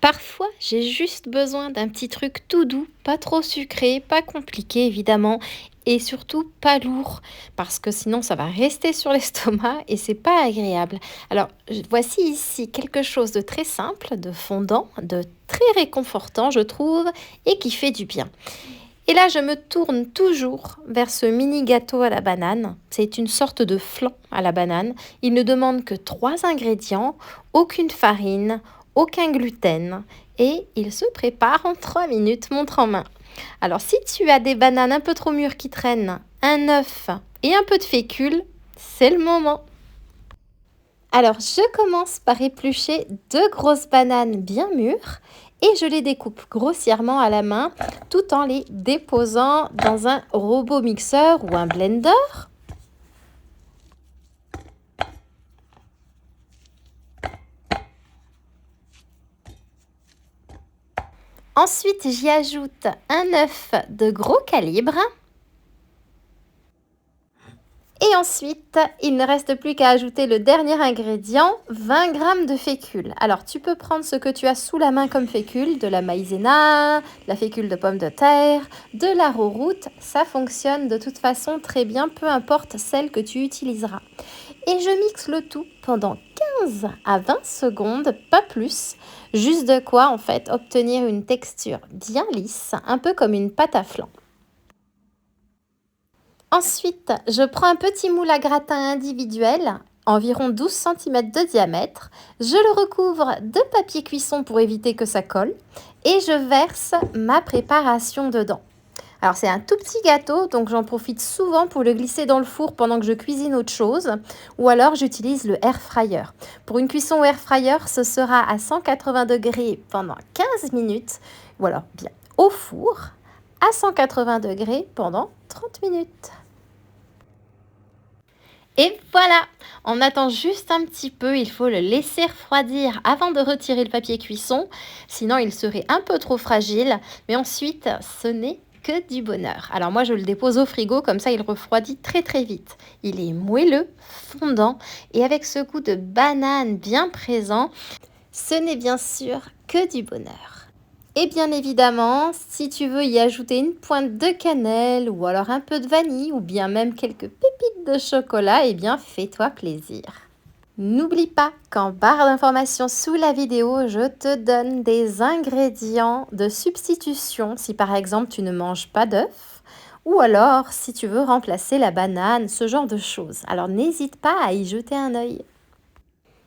Parfois, j'ai juste besoin d'un petit truc tout doux, pas trop sucré, pas compliqué évidemment, et surtout pas lourd, parce que sinon ça va rester sur l'estomac et c'est pas agréable. Alors, voici ici quelque chose de très simple, de fondant, de très réconfortant, je trouve, et qui fait du bien. Et là, je me tourne toujours vers ce mini gâteau à la banane. C'est une sorte de flan à la banane. Il ne demande que 3 ingrédients, aucune farine, aucun gluten. Et il se prépare en 3 minutes, montre en main. Alors, si tu as des bananes un peu trop mûres qui traînent, un œuf et un peu de fécule, c'est le moment. Alors, je commence par éplucher 2 grosses bananes bien mûres et je les découpe grossièrement à la main tout en les déposant dans un robot mixeur ou un blender. Ensuite, j'y ajoute un œuf de gros calibre. Et ensuite, il ne reste plus qu'à ajouter le dernier ingrédient, 20 g de fécule. Alors, tu peux prendre ce que tu as sous la main comme fécule, de la maïzena, de la fécule de pomme de terre, de l'arrowroot. Ça fonctionne de toute façon très bien, peu importe celle que tu utiliseras. Et je mixe le tout pendant 15 à 20 secondes, pas plus. Juste de quoi, en fait, obtenir une texture bien lisse, un peu comme une pâte à flan. Ensuite, je prends un petit moule à gratin individuel, environ 12 cm de diamètre. Je le recouvre de papier cuisson pour éviter que ça colle et je verse ma préparation dedans. Alors c'est un tout petit gâteau, donc j'en profite souvent pour le glisser dans le four pendant que je cuisine autre chose, ou alors j'utilise le air fryer. Pour une cuisson au air fryer, ce sera à 180 degrés pendant 15 minutes, ou alors bien au four à 180 degrés pendant 30 minutes. Et voilà, on attend juste un petit peu, il faut le laisser refroidir avant de retirer le papier cuisson, sinon il serait un peu trop fragile, mais ensuite ce n'est que du bonheur. Alors moi je le dépose au frigo, comme ça il refroidit très très vite. Il est moelleux, fondant et avec ce goût de banane bien présent, ce n'est bien sûr que du bonheur. Et bien évidemment, si tu veux y ajouter une pointe de cannelle ou alors un peu de vanille ou bien même quelques pépites de chocolat, eh bien fais-toi plaisir. N'oublie pas qu'en barre d'informations sous la vidéo, je te donne des ingrédients de substitution si par exemple tu ne manges pas d'œufs ou alors si tu veux remplacer la banane, ce genre de choses. Alors n'hésite pas à y jeter un œil.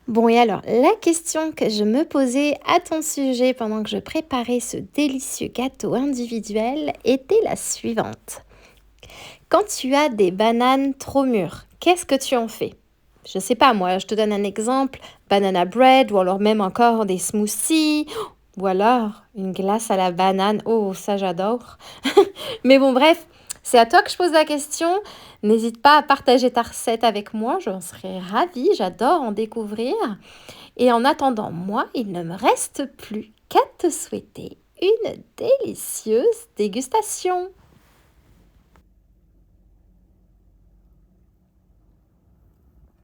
Bon, et alors, la question que je me posais à ton sujet pendant que je préparais ce délicieux gâteau individuel était la suivante. Quand tu as des bananes trop mûres, qu'est-ce que tu en fais? Je sais pas, moi, je te donne un exemple, banana bread ou alors même encore des smoothies ou alors une glace à la banane. Oh, ça j'adore. Mais bon, bref, c'est à toi que je pose la question. N'hésite pas à partager ta recette avec moi, j'en serais ravie, j'adore en découvrir. Et en attendant, moi, il ne me reste plus qu'à te souhaiter une délicieuse dégustation.